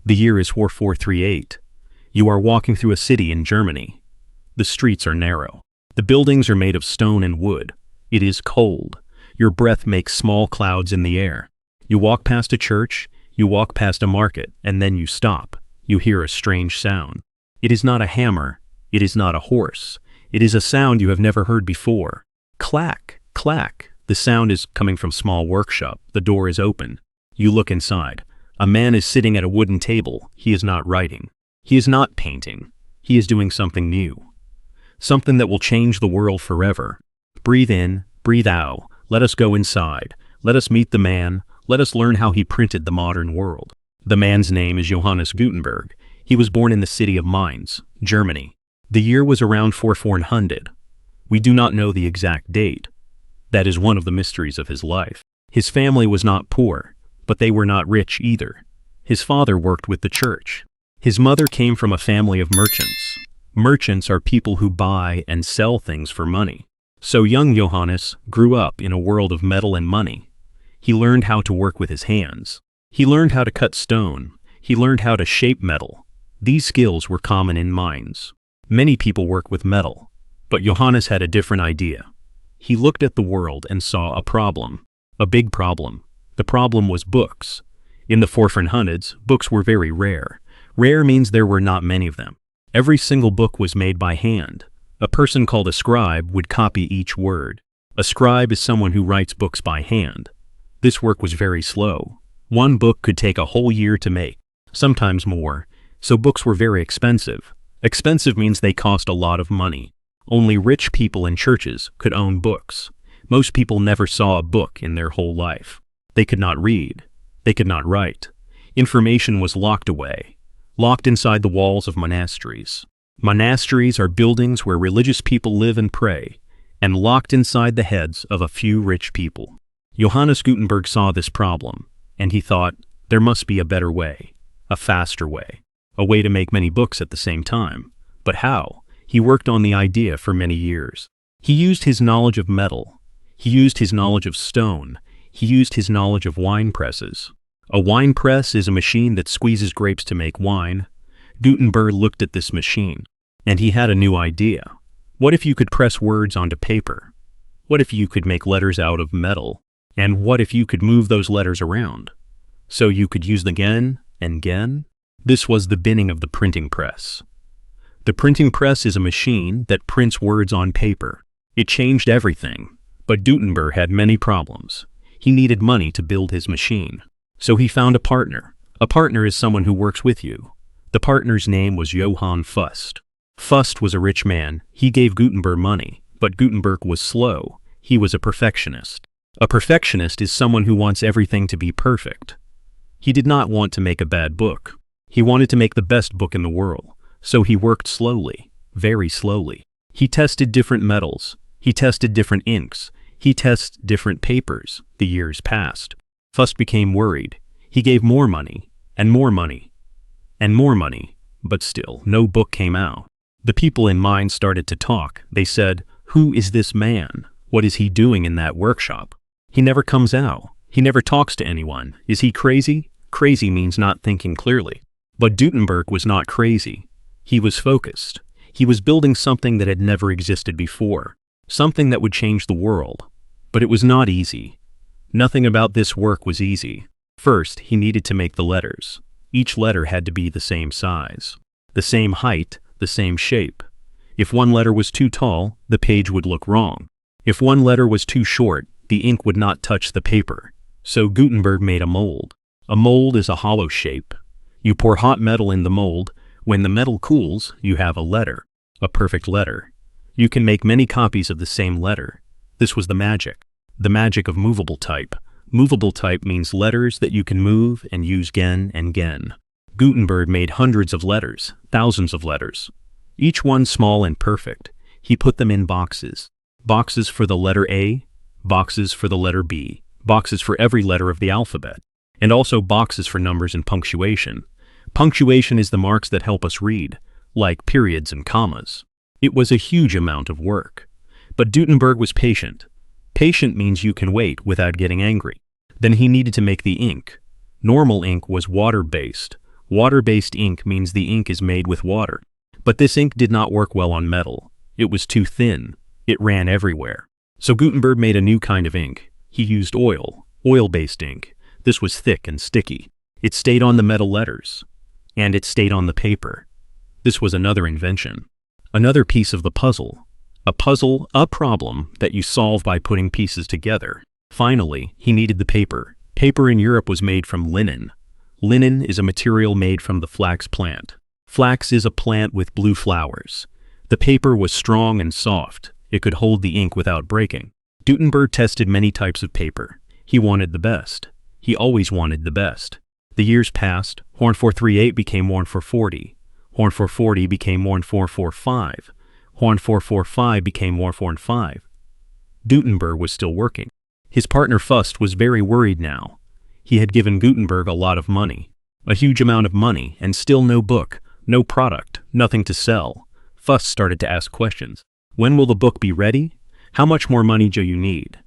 The year is 4438. You are walking through a city in Germany. The streets are narrow. The buildings are made of stone and wood. It is cold. Your breath makes small clouds in the air. You walk past a church, you walk past a market, and then you stop. You hear a strange sound. It is not a hammer. It is not a horse. It is a sound you have never heard before. Clack, clack. The sound is coming from a small workshop. The door is open. You look inside. A man is sitting at a wooden table. He is not writing. He is not painting. He is doing something new. Something that will change the world forever. Breathe in, breathe out. Let us go inside. Let us meet the man. Let us learn how he printed the modern world. The man's name is Johannes Gutenberg. He was born in the city of Mainz, Germany. The year was around 4400. We do not know the exact date. That is one of the mysteries of his life. His family was not poor, but they were not rich either. His father worked with the church. His mother came from a family of merchants. Merchants are people who buy and sell things for money. So young Johannes grew up in a world of metal and money. He learned how to work with his hands. He learned how to cut stone. He learned how to shape metal. These skills were common in mines. Many people work with metal, but Johannes had a different idea. He looked at the world and saw a problem, a big problem. The problem was books. In the 4400s, books were very rare. Rare means there were not many of them. Every single book was made by hand. A person called a scribe would copy each word. A scribe is someone who writes books by hand. This work was very slow. One book could take a whole year to make, sometimes more, so books were very expensive. Expensive means they cost a lot of money. Only rich people in churches could own books. Most people never saw a book in their whole life. They could not read. They could not write. Information was locked away, locked inside the walls of monasteries. Monasteries are buildings where religious people live and pray, and locked inside the heads of a few rich people. Johannes Gutenberg saw this problem, and he thought, there must be a better way, a faster way, a way to make many books at the same time. But how? He worked on the idea for many years. He used his knowledge of metal. He used his knowledge of stone. He used his knowledge of wine presses. A wine press is a machine that squeezes grapes to make wine. Gutenberg looked at this machine, and he had a new idea. What if you could press words onto paper? What if you could make letters out of metal? And what if you could move those letters around, so you could use them again and again? This was the beginning of the printing press. The printing press is a machine that prints words on paper. It changed everything, but Gutenberg had many problems. He needed money to build his machine. So he found a partner. A partner is someone who works with you. The partner's name was Johann Fust. Fust was a rich man. He gave Gutenberg money, but Gutenberg was slow. He was a perfectionist. A perfectionist is someone who wants everything to be perfect. He did not want to make a bad book. He wanted to make the best book in the world. So he worked slowly, very slowly. He tested different metals. He tested different inks. He tested different papers. The years passed. Fust became worried. He gave more money, and more money, and more money, but still no book came out. The people in Mainz started to talk. They said, "Who is this man? What is he doing in that workshop? He never comes out. He never talks to anyone. Is he crazy?" Crazy means not thinking clearly. But Gutenberg was not crazy. He was focused. He was building something that had never existed before, something that would change the world. But it was not easy. Nothing about this work was easy. First, he needed to make the letters. Each letter had to be the same size, the same height, the same shape. If one letter was too tall, the page would look wrong. If one letter was too short, the ink would not touch the paper. So Gutenberg made a mold. A mold is a hollow shape. You pour hot metal in the mold. When the metal cools, you have a letter, a perfect letter. You can make many copies of the same letter. This was the magic of movable type. Movable type means letters that you can move and use again and again. Gutenberg made hundreds of letters, thousands of letters, each one small and perfect. He put them in boxes. Boxes for the letter A, boxes for the letter B, boxes for every letter of the alphabet, and also boxes for numbers and punctuation. Punctuation is the marks that help us read, like periods and commas. It was a huge amount of work. But Gutenberg was patient. Patient means you can wait without getting angry. Then he needed to make the ink. Normal ink was water-based. Water-based ink means the ink is made with water. But this ink did not work well on metal. It was too thin. It ran everywhere. So Gutenberg made a new kind of ink. He used oil-based ink. This was thick and sticky. It stayed on the metal letters. And it stayed on the paper. This was another invention. Another piece of the puzzle. A problem that you solve by putting pieces together. Finally, he needed the paper. Paper in Europe was made from linen. Linen is a material made from the flax plant. Flax is a plant with blue flowers. The paper was strong and soft. It could hold the ink without breaking. Gutenberg tested many types of paper. He wanted the best. He always wanted the best. The years passed. Horn 438 became Horn 440. Horn 440 became Horn 445. Horn 445 became Horn 445. Gutenberg was still working. His partner Fust was very worried now. He had given Gutenberg a lot of money. A huge amount of money, and still no book, no product, nothing to sell. Fust started to ask questions. When will the book be ready? How much more money do you need?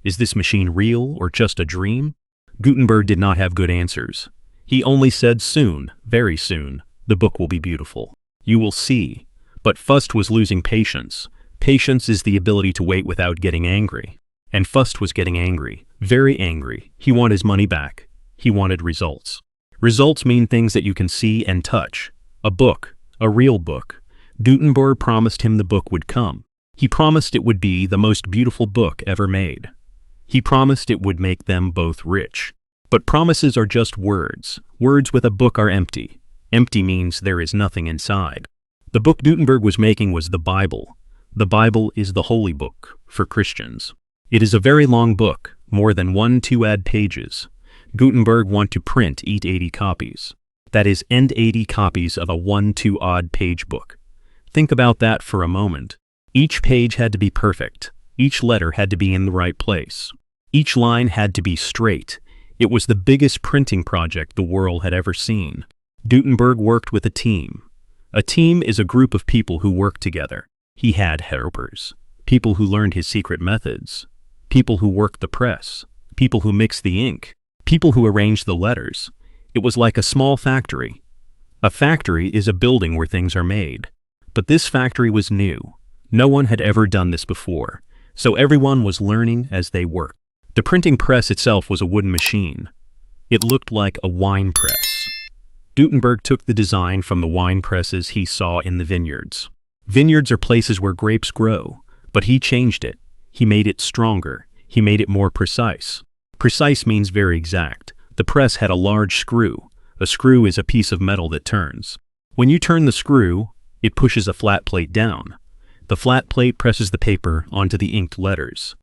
Is this machine real or just a dream? Gutenberg did not have good answers. He only said soon, very soon, the book will be beautiful. You will see. But Fust was losing patience. Patience is the ability to wait without getting angry. And Fust was getting angry, very angry. He wanted his money back. He wanted results. Results mean things that you can see and touch. A book, a real book. Gutenberg promised him the book would come. He promised it would be the most beautiful book ever made. He promised it would make them both rich. But promises are just words. Words with a book are empty. Empty means there is nothing inside. The book Gutenberg was making was the Bible. The Bible is the holy book for Christians. It is a very long book, more than 1-2 pages. Gutenberg wanted to print 80 copies. That is, 80 copies of a 1-2 page book. Think about that for a moment. Each page had to be perfect. Each letter had to be in the right place. Each line had to be straight. It was the biggest printing project the world had ever seen. Gutenberg worked with a team. A team is a group of people who work together. He had helpers, people who learned his secret methods, people who worked the press, people who mixed the ink, people who arranged the letters. It was like a small factory. A factory is a building where things are made. But this factory was new. No one had ever done this before, so everyone was learning as they worked. The printing press itself was a wooden machine. It looked like a wine press. Gutenberg took the design from the wine presses he saw in the vineyards. Vineyards are places where grapes grow, but he changed it. He made it stronger. He made it more precise. Precise means very exact. The press had a large screw. A screw is a piece of metal that turns. When you turn the screw, it pushes a flat plate down. The flat plate presses the paper onto the inked letters.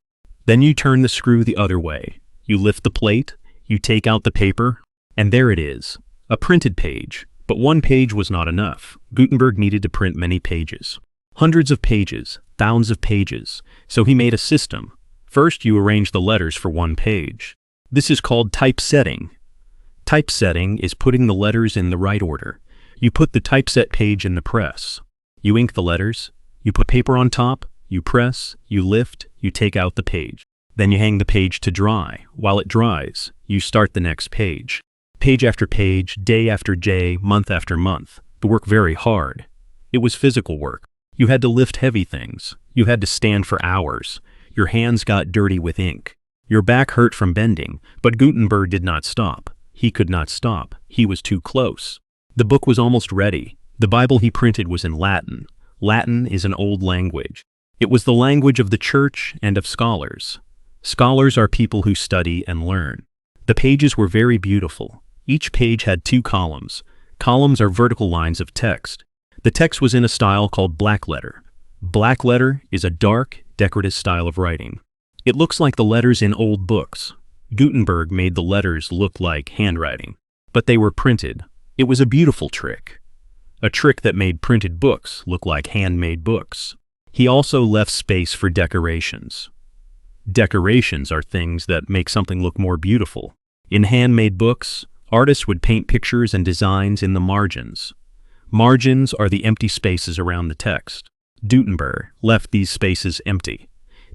Then you turn the screw the other way. You lift the plate, you take out the paper, and there it is, a printed page. But one page was not enough. Gutenberg needed to print many pages. Hundreds of pages, thousands of pages. So he made a system. First, you arrange the letters for one page. This is called typesetting. Typesetting is putting the letters in the right order. You put the typeset page in the press. You ink the letters. You put paper on top. You press, you lift, you take out the page. Then you hang the page to dry. While it dries, you start the next page. Page after page, day after day, month after month. The work very hard. It was physical work. You had to lift heavy things. You had to stand for hours. Your hands got dirty with ink. Your back hurt from bending, but Gutenberg did not stop. He could not stop. He was too close. The book was almost ready. The Bible he printed was in Latin. Latin is an old language. It was the language of the church and of scholars. Scholars are people who study and learn. The pages were very beautiful. Each page had 2 columns. Columns are vertical lines of text. The text was in a style called blackletter. Blackletter is a dark, decorative style of writing. It looks like the letters in old books. Gutenberg made the letters look like handwriting, but they were printed. It was a beautiful trick. A trick that made printed books look like handmade books. He also left space for decorations. Decorations are things that make something look more beautiful. In handmade books, artists would paint pictures and designs in the margins. Margins are the empty spaces around the text. Gutenberg left these spaces empty.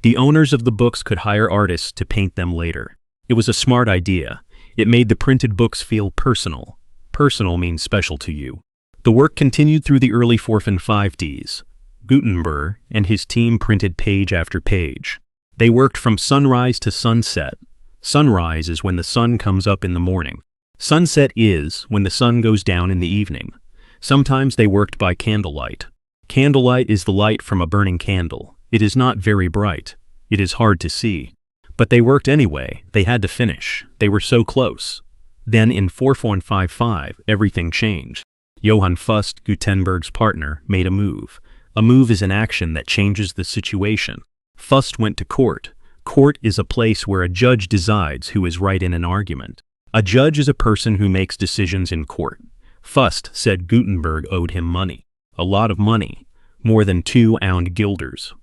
The owners of the books could hire artists to paint them later. It was a smart idea. It made the printed books feel personal. Personal means special to you. The work continued through the early 4th and 5ds. Gutenberg and his team printed page after page. They worked from sunrise to sunset. Sunrise is when the sun comes up in the morning. Sunset is when the sun goes down in the evening. Sometimes they worked by candlelight. Candlelight is the light from a burning candle. It is not very bright. It is hard to see. But they worked anyway. They had to finish. They were so close. Then in 4155, everything changed. Johannes Gutenberg's partner made a move. A move is an action that changes the situation. Fust went to court. Court is a place where a judge decides who is right in an argument. A judge is a person who makes decisions in court. Fust said Gutenberg owed him money. A lot of money. More than 2,000 guilders.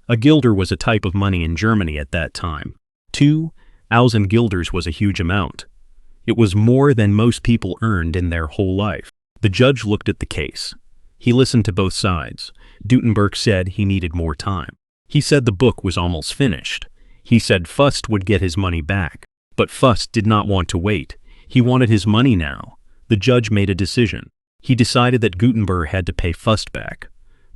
A guilder was a type of money in Germany at that time. 2,000 guilders was a huge amount. It was more than most people earned in their whole life. The judge looked at the case. He listened to both sides. Gutenberg said he needed more time. He said the book was almost finished. He said Fust would get his money back. But Fust did not want to wait. He wanted his money now. The judge made a decision. He decided that Gutenberg had to pay Fust back.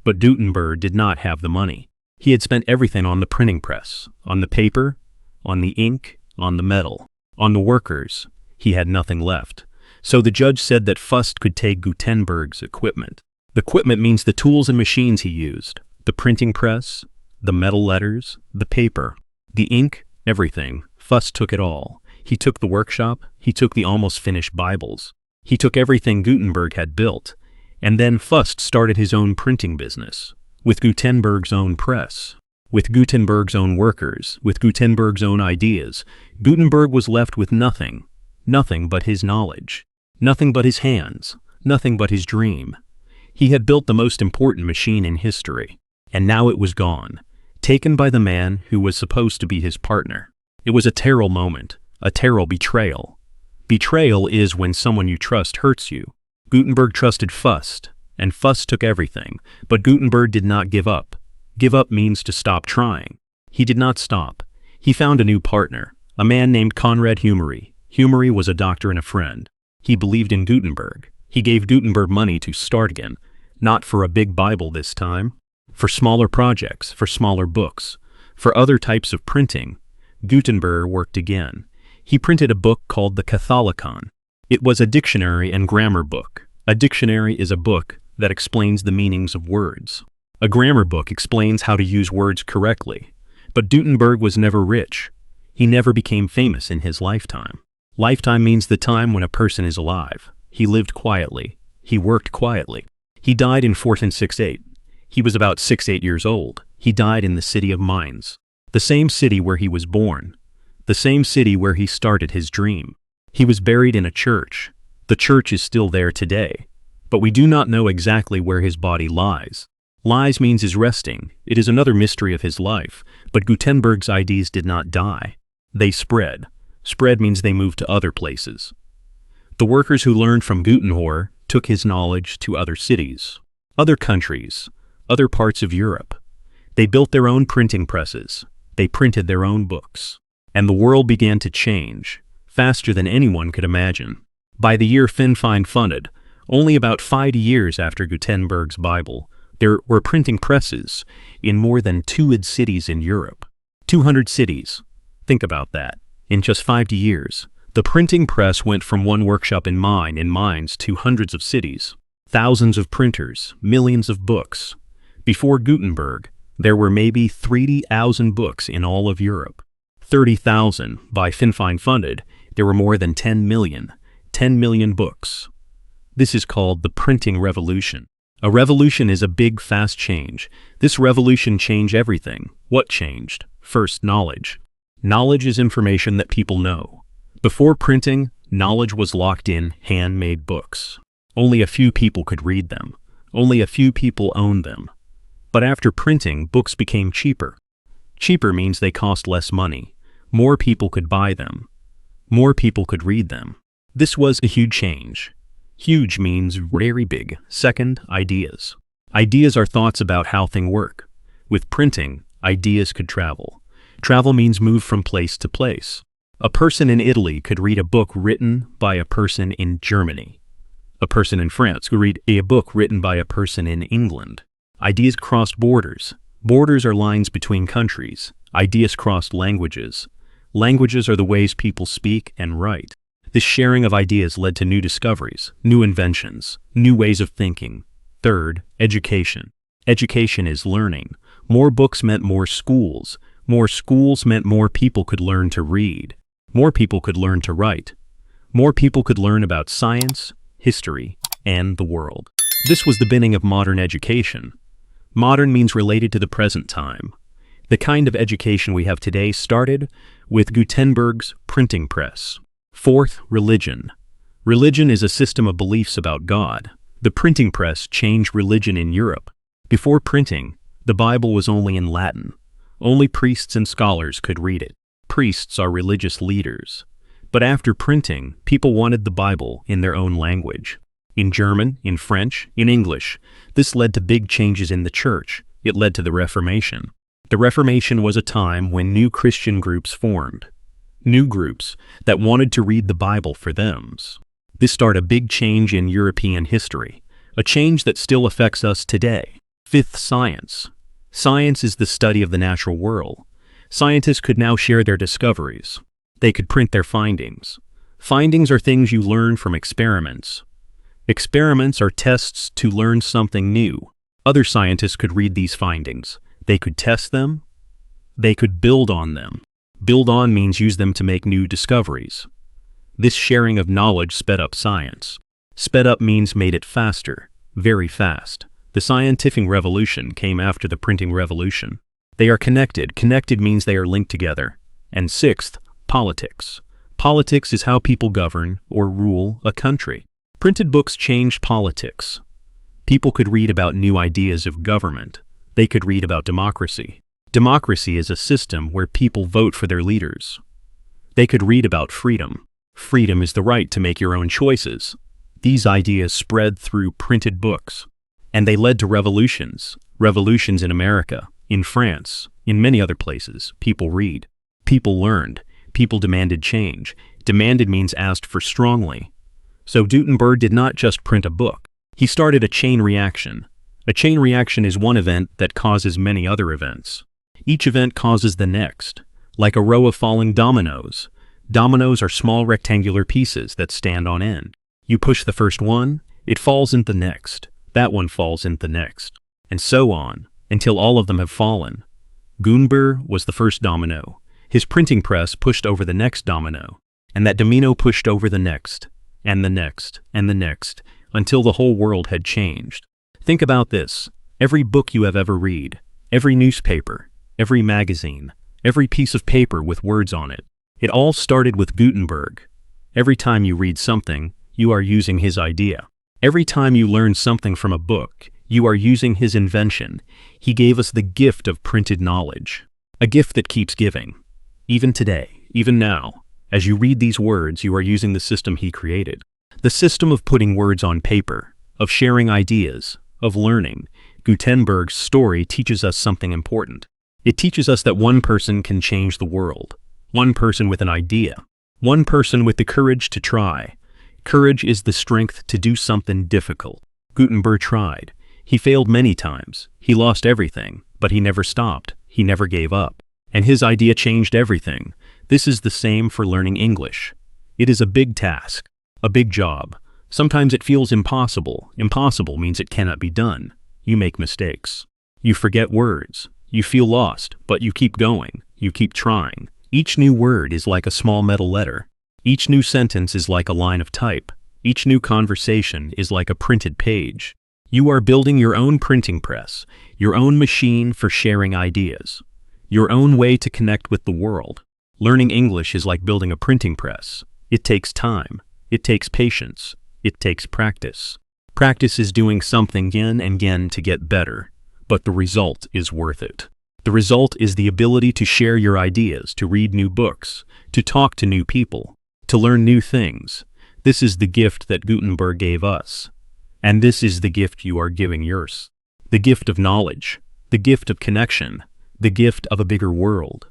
But Gutenberg did not have the money. He had spent everything on the printing press, on the paper, on the ink, on the metal, on the workers. He had nothing left. So the judge said that Fust could take Gutenberg's equipment. The equipment means the tools and machines he used. The printing press, the metal letters, the paper, the ink, everything. Fust took it all. He took the workshop. He took the almost finished Bibles. He took everything Gutenberg had built. And then Fust started his own printing business. With Gutenberg's own press. With Gutenberg's own workers. With Gutenberg's own ideas. Gutenberg was left with nothing. Nothing but his knowledge. Nothing but his hands. Nothing but his dream. He had built the most important machine in history. And now it was gone. Taken by the man who was supposed to be his partner. It was a terrible moment. A terrible betrayal. Betrayal is when someone you trust hurts you. Gutenberg trusted Fust, and Fust took everything, but Gutenberg did not give up. Give up means to stop trying. He did not stop. He found a new partner, a man named Konrad Humery. Humery was a doctor and a friend. He believed in Gutenberg. He gave Gutenberg money to start again, not for a big Bible this time, for smaller projects, for smaller books, for other types of printing. Gutenberg worked again. He printed a book called the Catholicon. It was a dictionary and grammar book. A dictionary is a book that explains the meanings of words. A grammar book explains how to use words correctly. But Gutenberg was never rich. He never became famous in his lifetime. Lifetime means the time when a person is alive. He lived quietly. He worked quietly. He died in 1468. He was about 6-8 years old. He died in the city of Mainz, the same city where he was born, the same city where he started his dream. He was buried in a church. The church is still there today, but we do not know exactly where his body lies. Lies means is resting. It is another mystery of his life, but Gutenberg's ideas did not die. They spread. Spread means they moved to other places. The workers who learned from Gutenberg took his knowledge to other cities, other countries, other parts of Europe. They built their own printing presses. They printed their own books. And the world began to change, faster than anyone could imagine. By the year Finfine funded, only about 5 years after Gutenberg's Bible, there were printing presses in more than 200 cities in Europe. 200 cities. Think about that. In just 5 years, the printing press went from one workshop in Mainz to hundreds of cities. Thousands of printers, millions of books. Before Gutenberg, there were maybe 30,000 books in all of Europe. 30,000. By Finfine funded, there were more than 10 million. 10 million books. This is called the printing revolution. A revolution is a big, fast change. This revolution changed everything. What changed? First, knowledge. Knowledge is information that people know. Before printing, knowledge was locked in handmade books. Only a few people could read them. Only a few people owned them. But after printing, books became cheaper. Cheaper means they cost less money. More people could buy them. More people could read them. This was a huge change. Huge means very big. Second, ideas. Ideas are thoughts about how things work. With printing, ideas could travel. Travel means move from place to place. A person in Italy could read a book written by a person in Germany. a person in France could read a book written by a person in England. Ideas crossed borders. Borders are lines between countries. Ideas crossed languages. Languages are the ways people speak and write. This sharing of ideas led to new discoveries, new inventions, new ways of thinking. Third, education. Education is learning. More books meant more schools. More schools meant more people could learn to read. More people could learn to write. More people could learn about science, history, and the world. This was the beginning of modern education. Modern means related to the present time. The kind of education we have today started with Gutenberg's printing press. Fourth, religion. Religion is a system of beliefs about God. The printing press changed religion in Europe. Before printing, the Bible was only in Latin. Only priests and scholars could read it. Priests are religious leaders. But after printing, people wanted the Bible in their own language. In German, in French, in English. This led to big changes in the church. It led to the Reformation. The Reformation was a time when new Christian groups formed. New groups that wanted to read the Bible for them. This started a big change in European history, a change that still affects us today. Fifth, science. Science is the study of the natural world. Scientists could now share their discoveries. They could print their findings. Findings are things you learn from experiments. Experiments are tests to learn something new. Other scientists could read these findings. They could test them. They could build on them. Build on means use them to make new discoveries. This sharing of knowledge sped up science. Sped up means made it faster, very fast. The scientific revolution came after the printing revolution. They are connected. Connected means they are linked together. And sixth, politics. Politics is how people govern or rule a country. Printed books changed politics. People could read about new ideas of government. They could read about democracy. Democracy is a system where people vote for their leaders. They could read about freedom. Freedom is the right to make your own choices. These ideas spread through printed books. And they led to revolutions. Revolutions in America, in France, in many other places. People read. People learned. People demanded change. Demanded means asked for strongly. So Gutenberg did not just print a book. He started a chain reaction. A chain reaction is one event that causes many other events. Each event causes the next, like a row of falling dominoes. Dominoes are small rectangular pieces that stand on end. You push the first one, it falls into the next. That one falls into the next. And so on, until all of them have fallen. Gutenberg was the first domino. His printing press pushed over the next domino, and that domino pushed over the next, and the next, and the next, until the whole world had changed. Think about this. Every book you have ever read, every newspaper, every magazine, every piece of paper with words on it, it all started with Gutenberg. Every time you read something, you are using his idea. Every time you learn something from a book, you are using his invention. He gave us the gift of printed knowledge, a gift that keeps giving. Even today, even now, as you read these words, you are using the system he created. The system of putting words on paper, of sharing ideas, of learning. Gutenberg's story teaches us something important. It teaches us that one person can change the world. One person with an idea. One person with the courage to try. Courage is the strength to do something difficult. Gutenberg tried. He failed many times. He lost everything, but he never stopped. He never gave up. And his idea changed everything. This is the same for learning English. It is a big task, a big job. Sometimes it feels impossible. Impossible means it cannot be done. You make mistakes. You forget words. You feel lost, but you keep going. You keep trying. Each new word is like a small metal letter. Each new sentence is like a line of type. Each new conversation is like a printed page. You are building your own printing press, your own machine for sharing ideas, your own way to connect with the world. Learning English is like building a printing press. It takes time. It takes patience. It takes practice. Practice is doing something again and again to get better, but the result is worth it. The result is the ability to share your ideas, to read new books, to talk to new people, to learn new things. This is the gift that Gutenberg gave us. And this is the gift you are giving yours. The gift of knowledge, the gift of connection, the gift of a bigger world.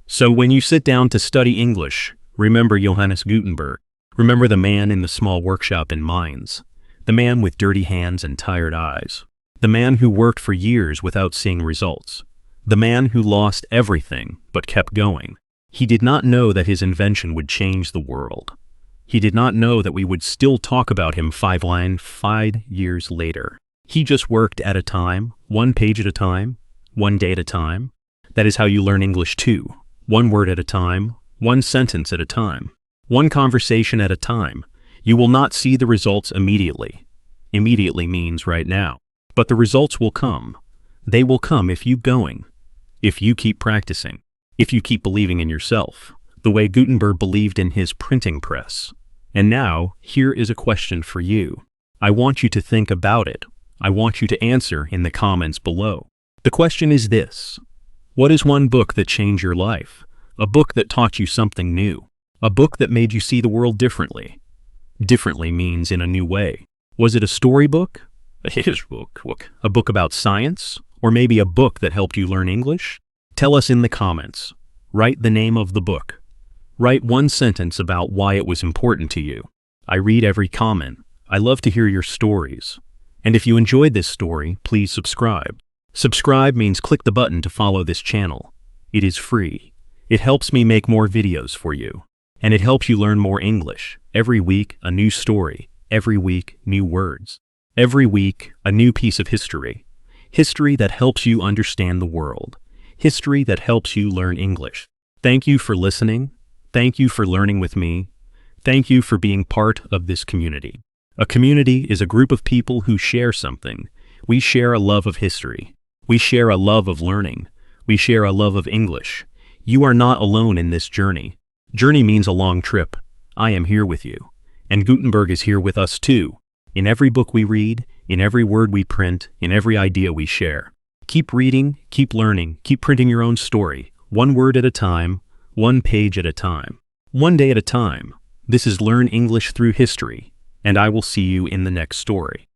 So when you sit down to study English, remember Johannes Gutenberg. Remember the man in the small workshop in Mainz. The man with dirty hands and tired eyes. The man who worked for years without seeing results. The man who lost everything but kept going. He did not know that his invention would change the world. He did not know that we would still talk about him 5 years later. He just worked at a time, 1 page at a time, 1 day at a time. That is how you learn English too. 1 word at a time, 1 sentence at a time, 1 conversation at a time. You will not see the results immediately. Immediately means right now. But the results will come. They will come if you going. If you keep practicing. If you keep believing in yourself. The way Gutenberg believed in his printing press. And now, here is a question for you. I want you to think about it. I want you to answer in the comments below. The question is this. What is 1 book that changed your life? A book that taught you something new. A book that made you see the world differently. Differently means in a new way. Was it a storybook? A book about science? Or maybe a book that helped you learn English? Tell us in the comments. Write the name of the book. Write 1 sentence about why it was important to you. I read every comment. I love to hear your stories. And if you enjoyed this story, please subscribe. Subscribe means click the button to follow this channel. It is free. It helps me make more videos for you. And it helps you learn more English. Every week, a new story. Every week, new words. Every week, a new piece of history. History that helps you understand the world. History that helps you learn English. Thank you for listening. Thank you for learning with me. Thank you for being part of this community. A community is a group of people who share something. We share a love of history. We share a love of learning. We share a love of English. You are not alone in this journey. Journey means a long trip. I am here with you. And Gutenberg is here with us too. In every book we read, in every word we print, in every idea we share. Keep reading, keep learning, keep printing your own story. 1 word at a time, 1 page at a time. 1 day at a time. This is Learn English Through History. And I will see you in the next story.